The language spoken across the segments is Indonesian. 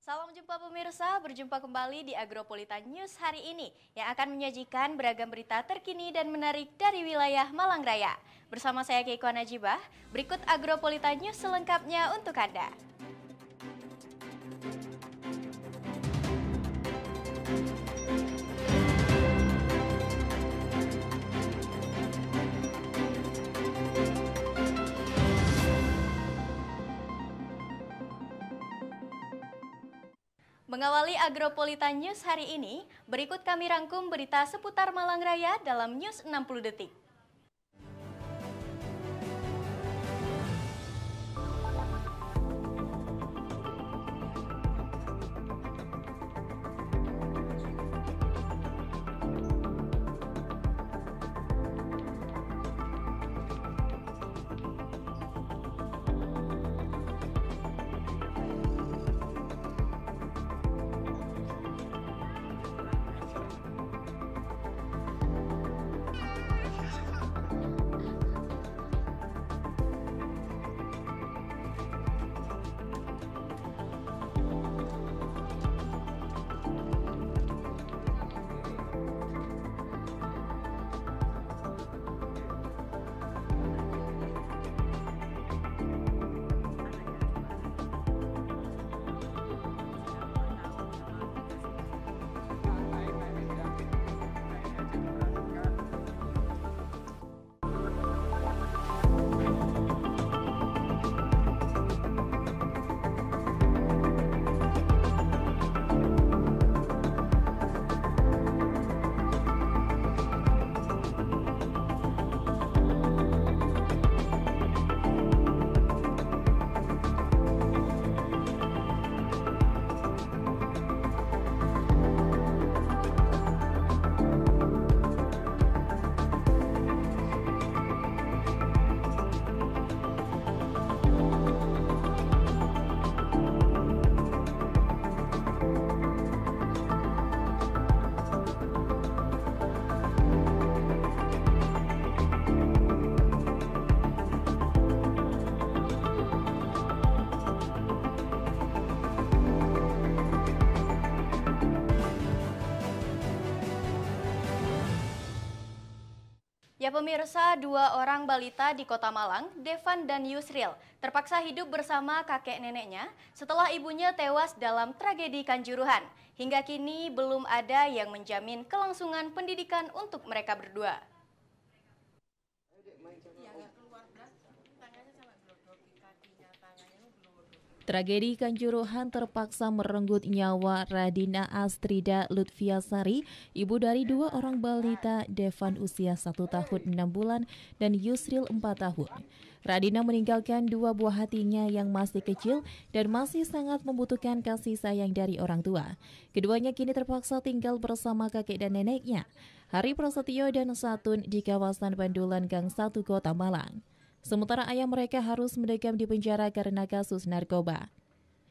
Salam jumpa pemirsa, berjumpa kembali di Agropolitan News hari ini yang akan menyajikan beragam berita terkini dan menarik dari wilayah Malang Raya. Bersama saya Keiko Najibah, berikut Agropolitan News selengkapnya untuk Anda. Mengawali Agropolitan News hari ini, berikut kami rangkum berita seputar Malang Raya dalam News 60 Detik. Ya pemirsa, dua orang balita di Kota Malang, Devan dan Yusril, terpaksa hidup bersama kakek neneknya setelah ibunya tewas dalam tragedi Kanjuruhan. Hingga kini belum ada yang menjamin kelangsungan pendidikan untuk mereka berdua. Tragedi Kanjuruhan terpaksa merenggut nyawa Radina Astrida Lutfiasari, ibu dari dua orang balita, Devan usia 1 tahun 6 bulan dan Yusril 4 tahun. Radina meninggalkan dua buah hatinya yang masih kecil dan masih sangat membutuhkan kasih sayang dari orang tua. Keduanya kini terpaksa tinggal bersama kakek dan neneknya, Hari Prasetyo dan Satun, di kawasan Pandulan Gang 1 Kota Malang. Sementara ayah mereka harus mendekam di penjara karena kasus narkoba.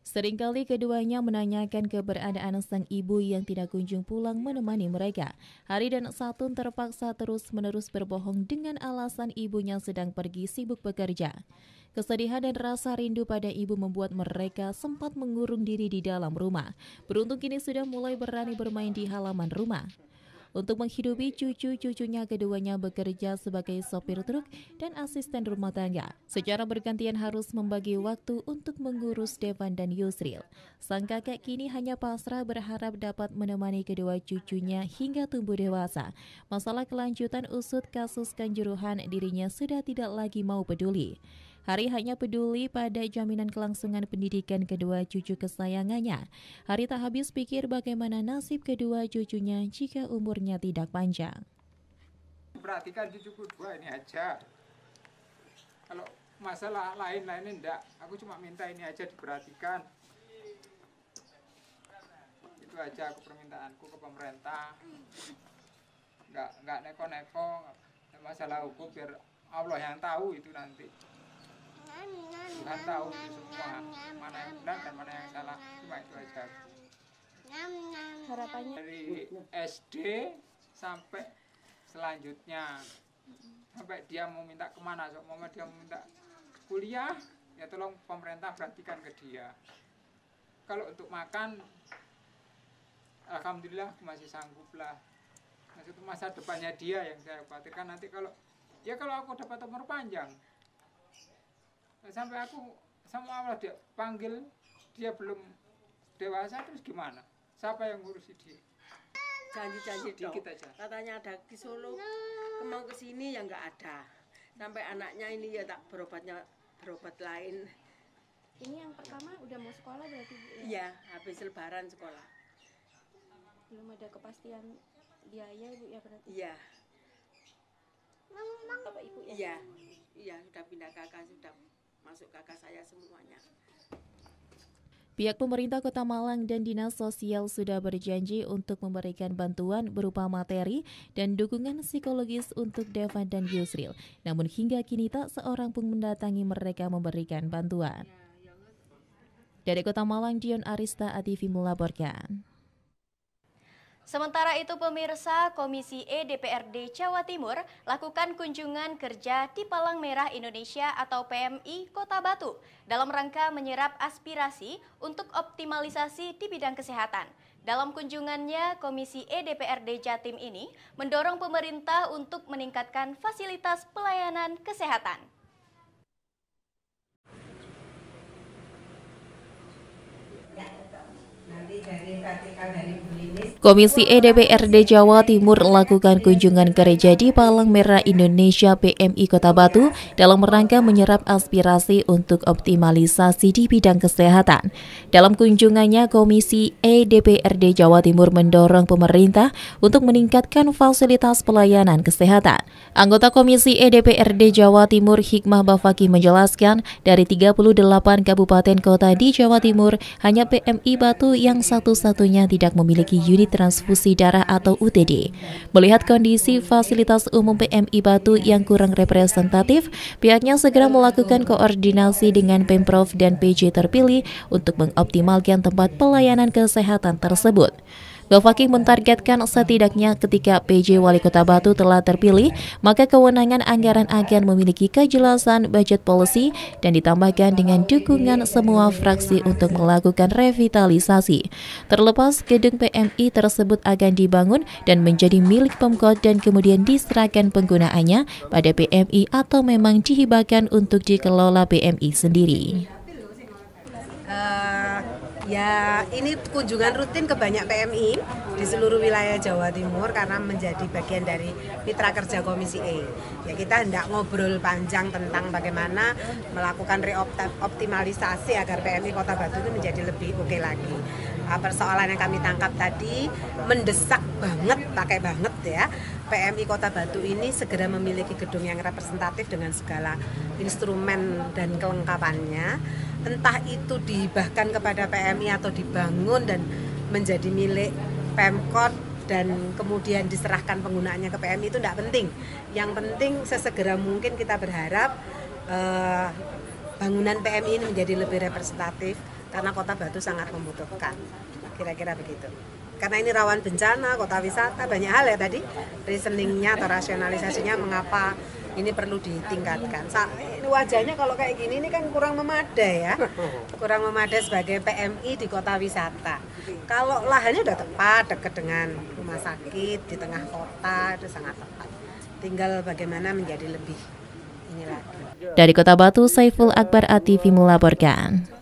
Seringkali keduanya menanyakan keberadaan sang ibu yang tidak kunjung pulang menemani mereka. Hari dan Satun terpaksa terus-menerus berbohong dengan alasan ibunya sedang pergi sibuk bekerja. Kesedihan dan rasa rindu pada ibu membuat mereka sempat mengurung diri di dalam rumah. Beruntung kini sudah mulai berani bermain di halaman rumah. Untuk menghidupi cucu-cucunya, keduanya bekerja sebagai sopir truk dan asisten rumah tangga. Secara bergantian harus membagi waktu untuk mengurus Devan dan Yusril. Sang kakek kini hanya pasrah berharap dapat menemani kedua cucunya hingga tumbuh dewasa. Masalah kelanjutan usut kasus Kanjuruhan, dirinya sudah tidak lagi mau peduli. Hari hanya peduli pada jaminan kelangsungan pendidikan kedua cucu kesayangannya. Hari tak habis pikir bagaimana nasib kedua cucunya jika umurnya tidak panjang. Perhatikan cucuku dua ini aja. Kalau masalah lain-lainnya enggak, aku cuma minta ini aja diperhatikan. Itu aja aku permintaanku ke pemerintah. Enggak neko-neko. Masalah hukum biar Allah yang tahu itu nanti. Tuhan tahu itu semua, mana yang benar dan mana yang salah, cuma itu aja. Harapannya Dari SD sampai selanjutnya, sampai dia mau minta kemana, so, dia mau minta kuliah, ya tolong pemerintah perhatikan ke dia. kalau untuk makan alhamdulillah masih sanggup lah. Maksudnya masa depannya dia yang saya khawatirkan nanti kalau aku dapat umur panjang sampai aku sama Allah dia panggil dia belum dewasa terus gimana? Siapa yang ngurusi dia? Janji-janji dong. Aja. Katanya ada di Solo, mau ke sini ya nggak ada. Sampai anaknya ini ya tak berobat lain. Ini yang pertama udah mau sekolah berarti Bu? Iya, habis lebaran sekolah. Belum ada kepastian biaya Bu ya berarti? Iya. Bapak Ibu ya? Iya. Iya, sudah pindah kakak, sudah masuk kakak saya semuanya. Pihak pemerintah Kota Malang dan Dinas Sosial sudah berjanji untuk memberikan bantuan berupa materi dan dukungan psikologis untuk Devan dan Yusril. Namun hingga kini tak seorang pun mendatangi mereka memberikan bantuan. Dari Kota Malang, Dion Arista ATV melaporkan. Sementara itu pemirsa, Komisi E DPRD Jawa Timur lakukan kunjungan kerja di Palang Merah Indonesia atau PMI Kota Batu dalam rangka menyerap aspirasi untuk optimalisasi di bidang kesehatan. Dalam kunjungannya, Komisi E DPRD Jatim ini mendorong pemerintah untuk meningkatkan fasilitas pelayanan kesehatan. Komisi E DPRD Jawa Timur lakukan kunjungan kerja di Palang Merah Indonesia PMI Kota Batu dalam rangka menyerap aspirasi untuk optimalisasi di bidang kesehatan. Dalam kunjungannya, Komisi E DPRD Jawa Timur mendorong pemerintah untuk meningkatkan fasilitas pelayanan kesehatan. Anggota Komisi E DPRD Jawa Timur Hikmah Bafaki menjelaskan, dari 38 kabupaten kota di Jawa Timur, hanya PMI Batu yang satu-satunya tidak memiliki unit transfusi darah atau UTD. Melihat kondisi fasilitas umum PMI Batu yang kurang representatif, pihaknya segera melakukan koordinasi dengan Pemprov dan PJ terpilih untuk mengoptimalkan tempat pelayanan kesehatan tersebut. Bafaki mentargetkan setidaknya ketika PJ Wali Kota Batu telah terpilih, maka kewenangan anggaran akan memiliki kejelasan budget policy dan ditambahkan dengan dukungan semua fraksi untuk melakukan revitalisasi. Terlepas gedung PMI tersebut akan dibangun dan menjadi milik Pemkot dan kemudian diserahkan penggunaannya pada PMI atau memang dihibahkan untuk dikelola PMI sendiri. Ya, ini kunjungan rutin ke banyak PMI di seluruh wilayah Jawa Timur karena menjadi bagian dari mitra kerja Komisi E. Ya, kita hendak ngobrol panjang tentang bagaimana melakukan reoptimalisasi agar PMI Kota Batu itu menjadi lebih oke lagi. Persoalan yang kami tangkap tadi mendesak banget, pakai banget ya. PMI Kota Batu ini segera memiliki gedung yang representatif dengan segala instrumen dan kelengkapannya. Entah itu dihibahkan kepada PMI atau dibangun dan menjadi milik Pemkot dan kemudian diserahkan penggunaannya ke PMI itu tidak penting. Yang penting sesegera mungkin kita berharap bangunan PMI ini menjadi lebih representatif karena Kota Batu sangat membutuhkan. Kira-kira begitu. Karena ini rawan bencana, kota wisata, banyak hal ya tadi reasoningnya atau rasionalisasinya mengapa ini perlu ditingkatkan. Ini wajahnya kalau kayak gini ini kan kurang memadai ya, kurang memadai sebagai PMI di kota wisata. Kalau lahannya udah tepat, dekat dengan rumah sakit di tengah kota itu sangat tepat. Tinggal bagaimana menjadi lebih ini lagi. Dari Kota Batu, Saiful Akbar ATV melaporkan.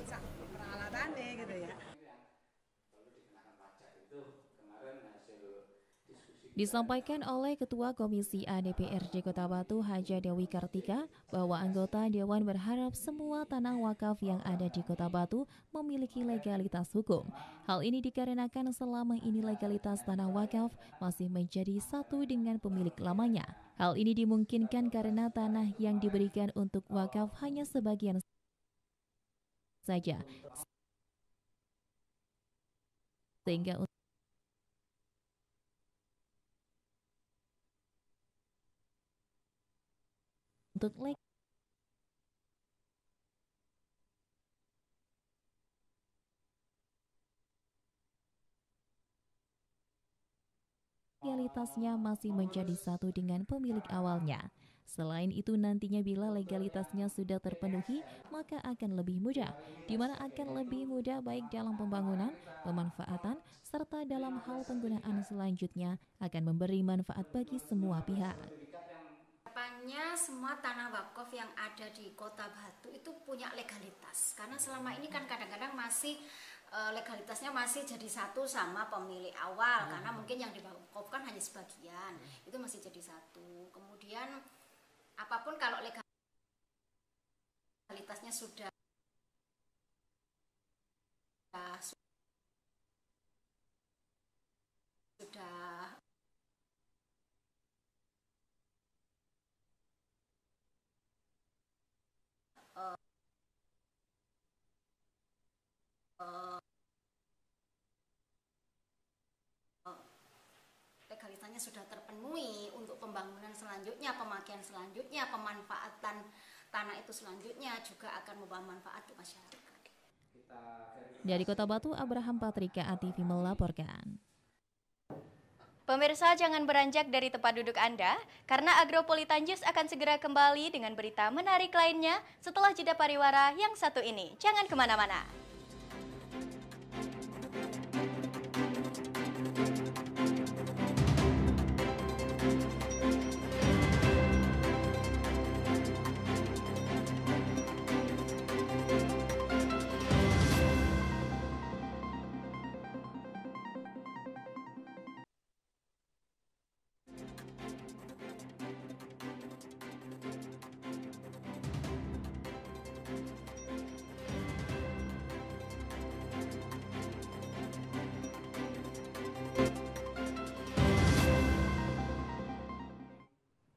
Disampaikan oleh Ketua Komisi A DPRD Kota Batu Haja Dewi Kartika bahwa anggota Dewan berharap semua tanah wakaf yang ada di Kota Batu memiliki legalitas hukum. Hal ini dikarenakan selama ini legalitas tanah wakaf masih menjadi satu dengan pemilik lamanya. Hal ini dimungkinkan karena tanah yang diberikan untuk wakaf hanya sebagian saja. Sehingga untuk legalitasnya masih menjadi satu dengan pemilik awalnya. Selain itu nantinya bila legalitasnya sudah terpenuhi, maka akan lebih mudah, di mana akan lebih mudah baik dalam pembangunan, pemanfaatan, serta dalam hal penggunaan selanjutnya akan memberi manfaat bagi semua pihak. Harapannya semua tanah wakaf yang ada di Kota Batu itu punya legalitas, karena selama ini kan kadang-kadang masih legalitasnya masih jadi satu sama pemilik awal, karena mungkin yang diwakafkan hanya sebagian, itu masih jadi satu. Kemudian apapun kalau legalitasnya sudah legalitasnya sudah terpenuhi untuk pembangunan selanjutnya, pemakaian selanjutnya, pemanfaatan tanah itu selanjutnya juga akan membawa manfaat untuk masyarakat. Dari Kota Batu, Abraham Patrika, ATV melaporkan. Pemirsa, jangan beranjak dari tempat duduk Anda, karena Agropolitan News akan segera kembali dengan berita menarik lainnya setelah jeda pariwara yang satu ini. Jangan kemana-mana.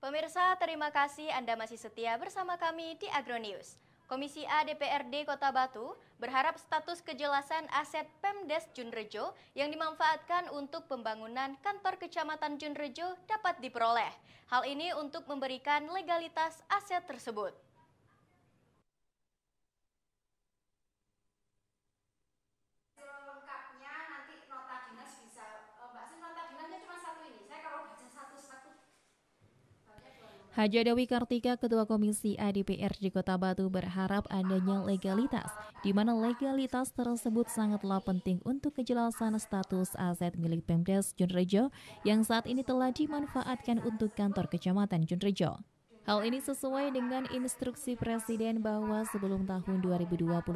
Pemirsa, terima kasih Anda masih setia bersama kami di Agronews. Komisi A DPRD Kota Batu berharap status kejelasan aset Pemdes Junrejo yang dimanfaatkan untuk pembangunan kantor Kecamatan Junrejo dapat diperoleh. Hal ini untuk memberikan legalitas aset tersebut. Selengkapnya nanti nota dinas bisa, Mbak Sin, nota dinasnya cuma satu ini. Saya kalau baca satu-satu. Haja Dewi Kartika, Ketua Komisi A DPRD Kota Batu berharap adanya legalitas, di mana legalitas tersebut sangatlah penting untuk kejelasan status aset milik Pemdes Junrejo yang saat ini telah dimanfaatkan untuk kantor Kecamatan Junrejo. Hal ini sesuai dengan instruksi Presiden bahwa sebelum tahun 2024,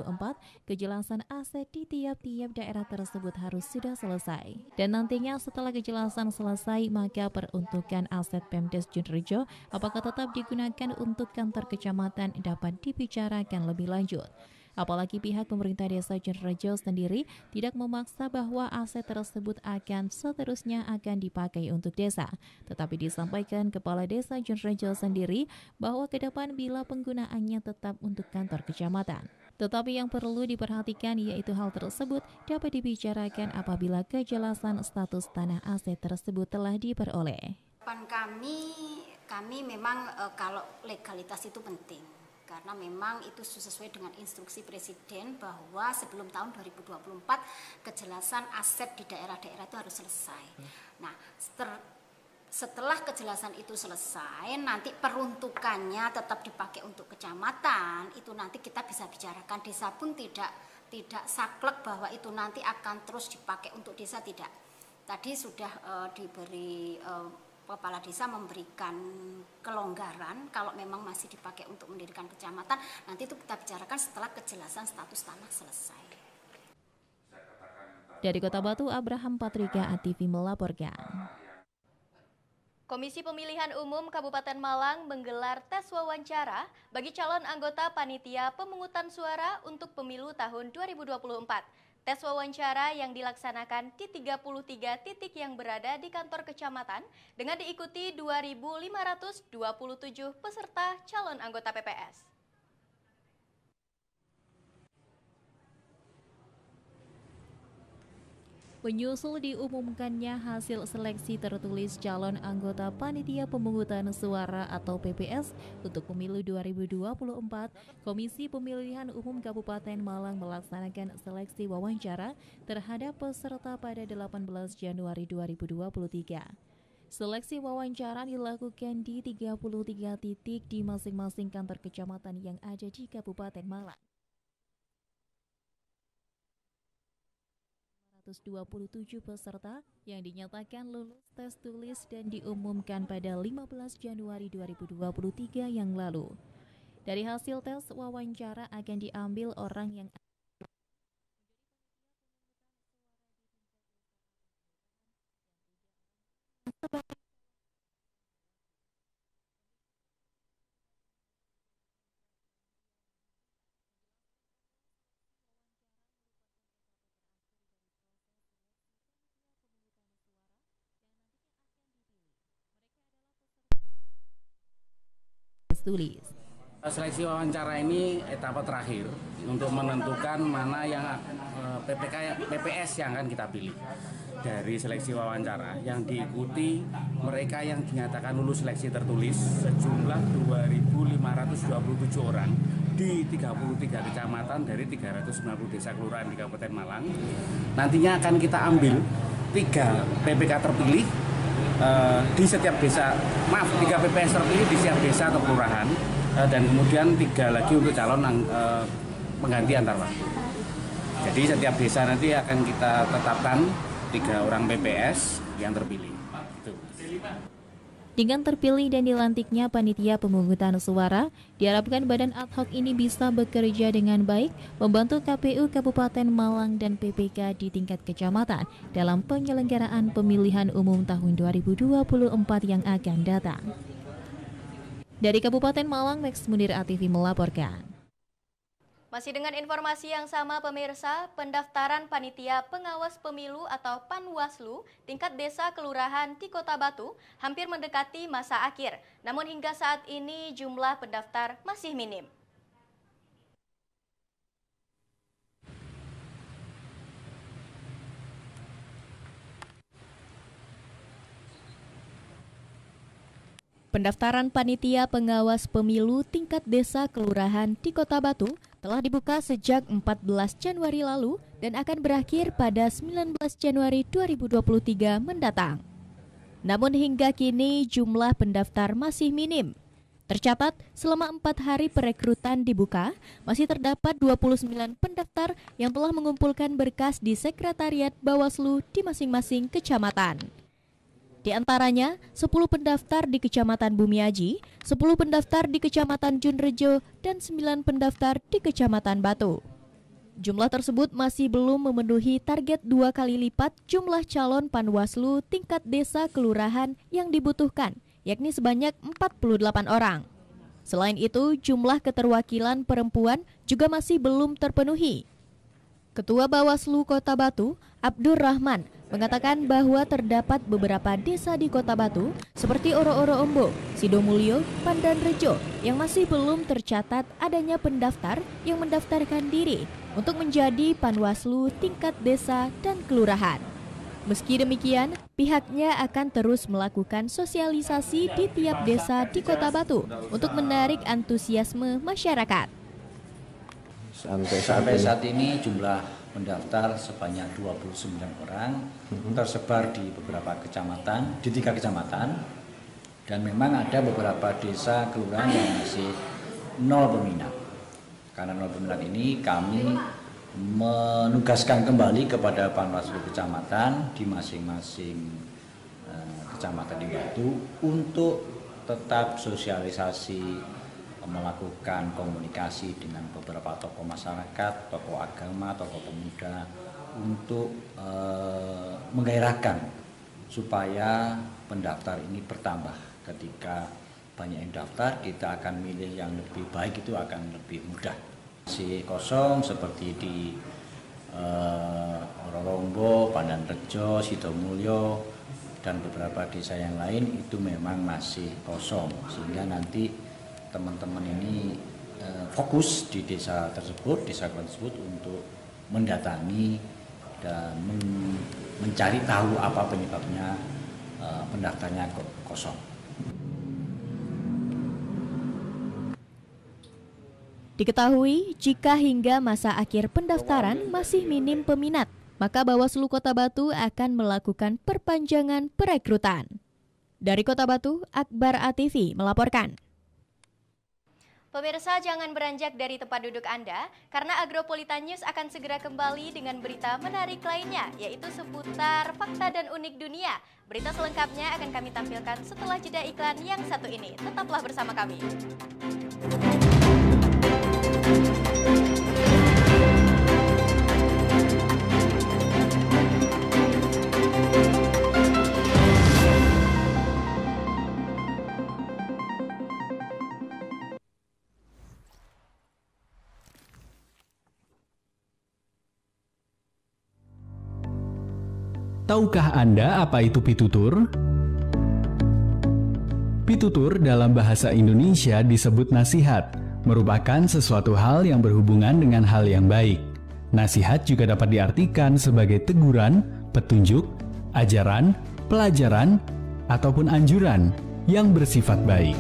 kejelasan aset di tiap-tiap daerah tersebut harus sudah selesai. Dan nantinya setelah kejelasan selesai, maka peruntukan aset Pemdes Junrejo apakah tetap digunakan untuk kantor kecamatan dapat dibicarakan lebih lanjut. Apalagi pihak pemerintah desa Junrejo sendiri tidak memaksa bahwa aset tersebut akan seterusnya akan dipakai untuk desa. Tetapi disampaikan Kepala Desa Junrejo sendiri bahwa ke depan bila penggunaannya tetap untuk kantor kecamatan. Tetapi yang perlu diperhatikan yaitu hal tersebut dapat dibicarakan apabila kejelasan status tanah aset tersebut telah diperoleh. Kami memang kalau legalitas itu penting. Karena memang itu sesuai dengan instruksi Presiden bahwa sebelum tahun 2024 kejelasan aset di daerah-daerah itu harus selesai. Nah, setelah kejelasan itu selesai, nanti peruntukannya tetap dipakai untuk kecamatan, itu nanti kita bisa bicarakan. Desa pun tidak saklek bahwa itu nanti akan terus dipakai untuk desa, tidak. Tadi sudah diberi Kepala Desa memberikan kelonggaran kalau memang masih dipakai untuk mendirikan kecamatan, nanti itu kita bicarakan setelah kejelasan status tanah selesai. Dari Kota Batu, Abraham Patrika, ATV melaporkan. Komisi Pemilihan Umum Kabupaten Malang menggelar tes wawancara bagi calon anggota panitia pemungutan suara untuk pemilu tahun 2024. Tes wawancara yang dilaksanakan di 33 titik yang berada di kantor kecamatan dengan diikuti 2.527 peserta calon anggota PPS. Menyusul diumumkannya hasil seleksi tertulis calon anggota Panitia Pemungutan Suara atau PPS untuk Pemilu 2024, Komisi Pemilihan Umum Kabupaten Malang melaksanakan seleksi wawancara terhadap peserta pada 18 Januari 2023. Seleksi wawancara dilakukan di 33 titik di masing-masing kantor kecamatan yang ada di Kabupaten Malang. 127 peserta yang dinyatakan lulus tes tulis dan diumumkan pada 15 Januari 2023 yang lalu. Dari hasil tes wawancara akan diambil orang yang tulis. Seleksi wawancara ini etapa terakhir untuk menentukan mana yang PPS yang akan kita pilih. Dari seleksi wawancara yang diikuti mereka yang dinyatakan lulus seleksi tertulis sejumlah 2.527 orang di 33 kecamatan dari 390 desa kelurahan di Kabupaten Malang. Nantinya akan kita ambil 3 PPK terpilih di setiap desa, 3 PPS terpilih di setiap desa atau kelurahan, dan kemudian 3 lagi untuk calon pengganti antar waktu. Jadi setiap desa nanti akan kita tetapkan 3 orang PPS yang terpilih. Dengan terpilih dan dilantiknya panitia pemungutan suara, diharapkan badan ad hoc ini bisa bekerja dengan baik, membantu KPU Kabupaten Malang dan PPK di tingkat kecamatan dalam penyelenggaraan pemilihan umum tahun 2024 yang akan datang. Dari Kabupaten Malang, Max Munir ATV melaporkan. Masih dengan informasi yang sama pemirsa, pendaftaran Panitia Pengawas Pemilu atau Panwaslu tingkat desa kelurahan di Kota Batu hampir mendekati masa akhir. Namun hingga saat ini jumlah pendaftar masih minim. Pendaftaran Panitia Pengawas Pemilu tingkat desa kelurahan di Kota Batu telah dibuka sejak 14 Januari lalu dan akan berakhir pada 19 Januari 2023 mendatang. Namun hingga kini jumlah pendaftar masih minim. Tercatat selama 4 hari perekrutan dibuka, masih terdapat 29 pendaftar yang telah mengumpulkan berkas di Sekretariat Bawaslu di masing-masing kecamatan. Di antaranya, 10 pendaftar di Kecamatan Bumiaji, 10 pendaftar di Kecamatan Junrejo, dan 9 pendaftar di Kecamatan Batu. Jumlah tersebut masih belum memenuhi target 2 kali lipat jumlah calon Panwaslu tingkat desa kelurahan yang dibutuhkan, yakni sebanyak 48 orang. Selain itu, jumlah keterwakilan perempuan juga masih belum terpenuhi. Ketua Bawaslu Kota Batu, Abdur Rahman, mengatakan bahwa terdapat beberapa desa di Kota Batu seperti Oro-Oro Ombo, Sidomulyo, Pandan Rejo yang masih belum tercatat adanya pendaftar yang mendaftarkan diri untuk menjadi Panwaslu tingkat desa dan kelurahan. Meski demikian, pihaknya akan terus melakukan sosialisasi di tiap desa di Kota Batu untuk menarik antusiasme masyarakat. Sampai saat ini jumlah pendaftar sebanyak 29 orang tersebar di beberapa kecamatan, di 3 kecamatan, dan memang ada beberapa desa kelurahan yang masih 0 peminat. Karena 0 peminat ini kami menugaskan kembali kepada Panwaslu kecamatan di masing-masing kecamatan di Batu untuk tetap sosialisasi, melakukan komunikasi dengan beberapa tokoh masyarakat, tokoh agama, tokoh pemuda untuk menggairahkan supaya pendaftar ini bertambah. Ketika banyak yang daftar, kita akan milih yang lebih baik, itu akan lebih mudah. Masih kosong seperti di Rorombo, Pandan Rejo, Sidomulyo, dan beberapa desa yang lain itu memang masih kosong, sehingga nanti teman-teman ini fokus di desa tersebut, desa tersebut untuk mendatangi dan mencari tahu apa penyebabnya pendaftarnya kosong. Diketahui jika hingga masa akhir pendaftaran masih minim peminat, maka Bawaslu Kota Batu akan melakukan perpanjangan perekrutan. Dari Kota Batu, Akbar ATV melaporkan. Pemirsa, jangan beranjak dari tempat duduk Anda, karena Agropolitan News akan segera kembali dengan berita menarik lainnya, yaitu seputar fakta dan unik dunia. Berita selengkapnya akan kami tampilkan setelah jeda iklan yang satu ini. Tetaplah bersama kami. Tahukah Anda apa itu pitutur? Pitutur dalam bahasa Indonesia disebut nasihat, merupakan sesuatu hal yang berhubungan dengan hal yang baik. Nasihat juga dapat diartikan sebagai teguran, petunjuk, ajaran, pelajaran, ataupun anjuran yang bersifat baik.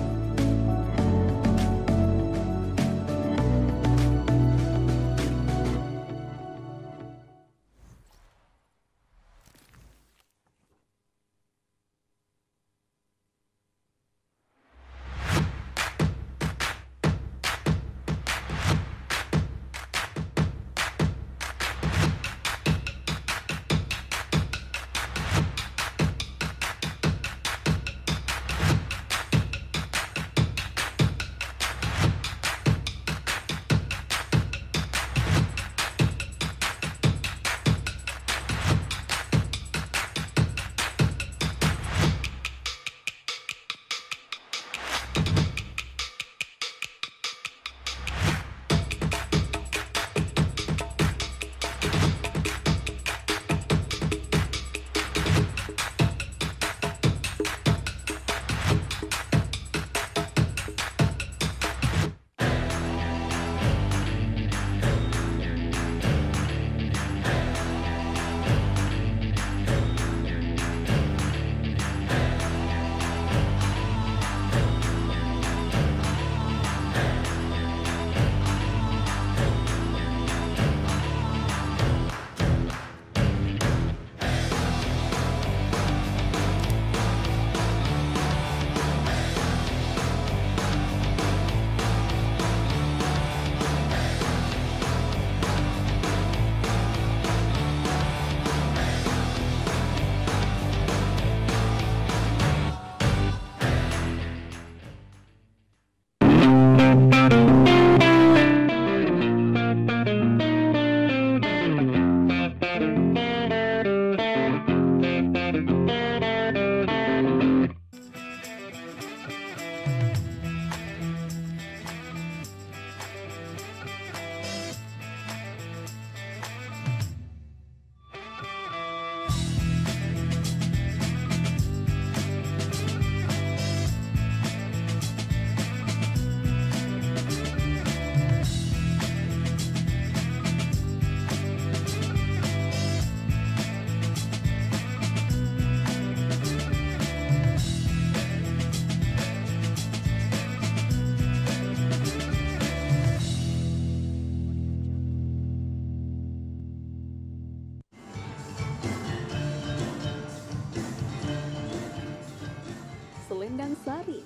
Selendang Sari,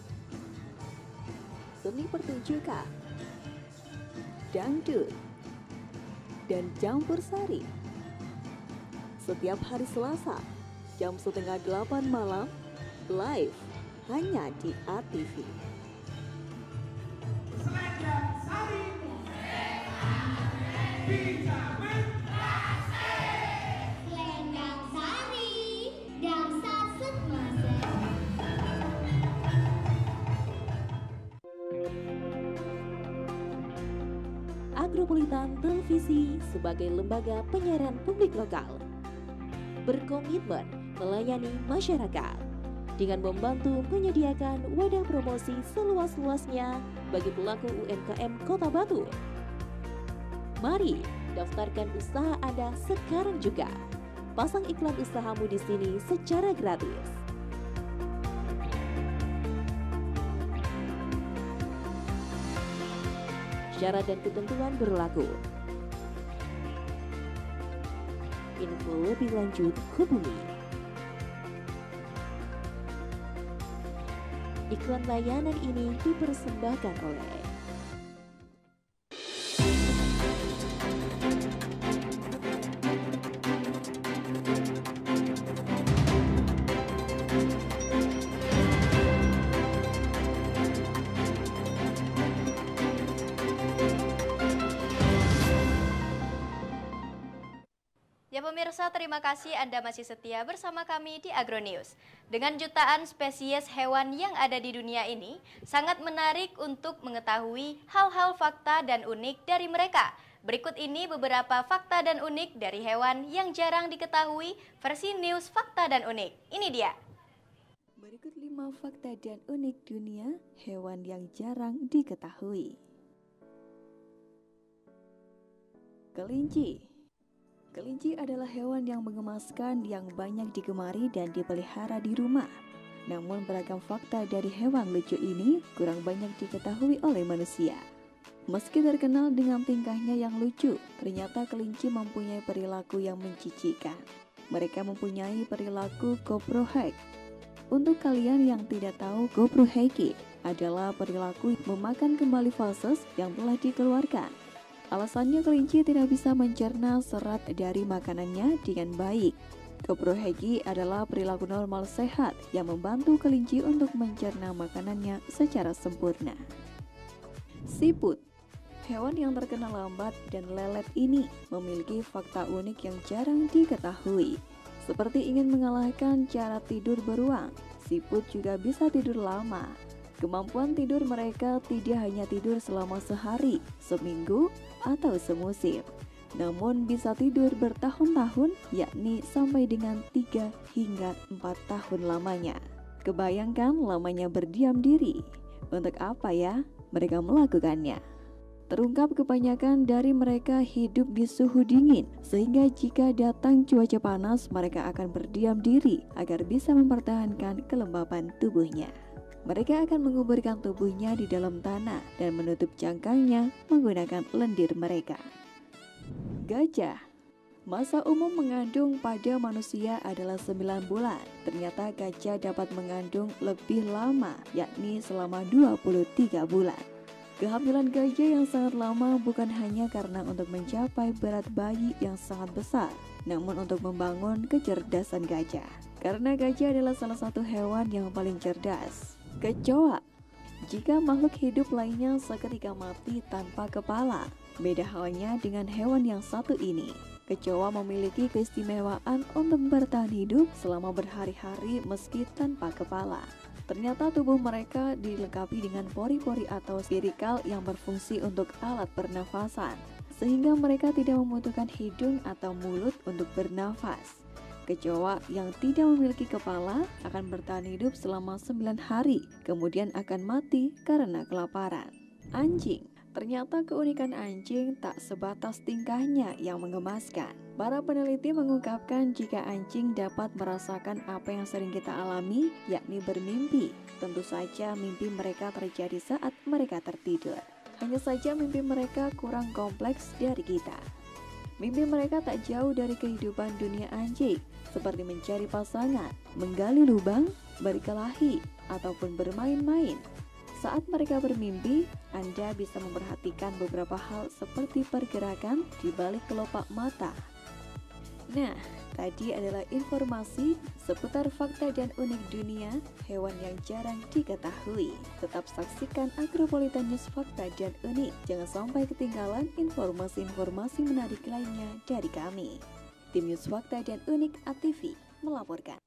seni pertunjukan, dangdut, dan campur sari. Setiap hari Selasa, jam 7:30 malam, live hanya di ATV. Selendang Sari, vitamin Selendang Sari, dansa semasa. Agropolitan Televisi sebagai lembaga penyiaran publik lokal berkomitmen melayani masyarakat dengan membantu menyediakan wadah promosi seluas-luasnya bagi pelaku UMKM Kota Batu. Mari daftarkan usaha Anda sekarang juga. Pasang iklan usahamu di sini secara gratis. Syarat dan ketentuan berlaku. Info lebih lanjut hubungi Iklan layanan ini dipersembahkan oleh Ya pemirsa, terima kasih Anda masih setia bersama kami di Agronews. Dengan jutaan spesies hewan yang ada di dunia ini, sangat menarik untuk mengetahui hal-hal fakta dan unik dari mereka. Berikut ini beberapa fakta dan unik dari hewan yang jarang diketahui versi News Fakta dan Unik. Ini dia. Berikut 5 fakta dan unik dunia hewan yang jarang diketahui. Kelinci. Kelinci adalah hewan yang mengemaskan yang banyak digemari dan dipelihara di rumah. Namun beragam fakta dari hewan lucu ini kurang banyak diketahui oleh manusia. Meski terkenal dengan tingkahnya yang lucu, ternyata kelinci mempunyai perilaku yang mencicikan. Mereka mempunyai perilaku coprohage. Untuk kalian yang tidak tahu, coprohage adalah perilaku memakan kembali fases yang telah dikeluarkan. Alasannya kelinci tidak bisa mencerna serat dari makanannya dengan baik. Coprohage adalah perilaku normal sehat yang membantu kelinci untuk mencerna makanannya secara sempurna. Siput. Hewan yang terkenal lambat dan lelet ini memiliki fakta unik yang jarang diketahui. Seperti ingin mengalahkan cara tidur beruang, siput juga bisa tidur lama. Kemampuan tidur mereka tidak hanya tidur selama sehari, seminggu, atau semusim, namun bisa tidur bertahun-tahun, yakni sampai dengan 3 hingga 4 tahun lamanya. Kebayangkan lamanya berdiam diri. Untuk apa ya mereka melakukannya? Terungkap kebanyakan dari mereka hidup di suhu dingin, sehingga jika datang cuaca panas mereka akan berdiam diri agar bisa mempertahankan kelembapan tubuhnya. Mereka akan menguburkan tubuhnya di dalam tanah dan menutup cangkangnya menggunakan lendir mereka. Gajah. Masa umum mengandung pada manusia adalah 9 bulan. Ternyata gajah dapat mengandung lebih lama, yakni selama 23 bulan. Kehamilan gajah yang sangat lama bukan hanya karena untuk mencapai berat bayi yang sangat besar, namun untuk membangun kecerdasan gajah. Karena gajah adalah salah satu hewan yang paling cerdas. Kecoa. Jika makhluk hidup lainnya seketika mati tanpa kepala, beda halnya dengan hewan yang satu ini. Kecoa memiliki keistimewaan untuk bertahan hidup selama berhari-hari meski tanpa kepala. Ternyata tubuh mereka dilengkapi dengan pori-pori atau spirikal yang berfungsi untuk alat pernafasan, sehingga mereka tidak membutuhkan hidung atau mulut untuk bernafas. Kecoa yang tidak memiliki kepala akan bertahan hidup selama 9 hari, kemudian akan mati karena kelaparan. Anjing. Ternyata keunikan anjing tak sebatas tingkahnya yang mengemaskan. Para peneliti mengungkapkan jika anjing dapat merasakan apa yang sering kita alami, yakni bermimpi. Tentu saja mimpi mereka terjadi saat mereka tertidur. Hanya saja mimpi mereka kurang kompleks dari kita. Mimpi mereka tak jauh dari kehidupan dunia anjing, seperti mencari pasangan, menggali lubang, berkelahi, ataupun bermain-main. Saat mereka bermimpi, Anda bisa memperhatikan beberapa hal seperti pergerakan di balik kelopak mata. Nah, tadi adalah informasi seputar fakta dan unik dunia hewan yang jarang diketahui. Tetap saksikan Agropolitan News Fakta dan Unik. Jangan sampai ketinggalan informasi-informasi menarik lainnya dari kami. Tim News Fakta dan Unik ATV melaporkan.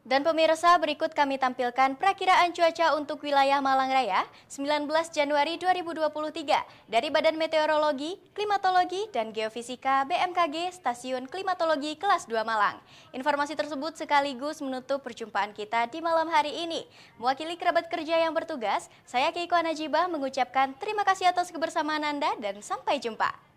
Dan pemirsa, berikut kami tampilkan perakiraan cuaca untuk wilayah Malang Raya 19 Januari 2023 dari Badan Meteorologi, Klimatologi, dan Geofisika BMKG Stasiun Klimatologi Kelas 2 Malang. Informasi tersebut sekaligus menutup perjumpaan kita di malam hari ini. Mewakili kerabat kerja yang bertugas, saya Keiko Najibah mengucapkan terima kasih atas kebersamaan Anda dan sampai jumpa.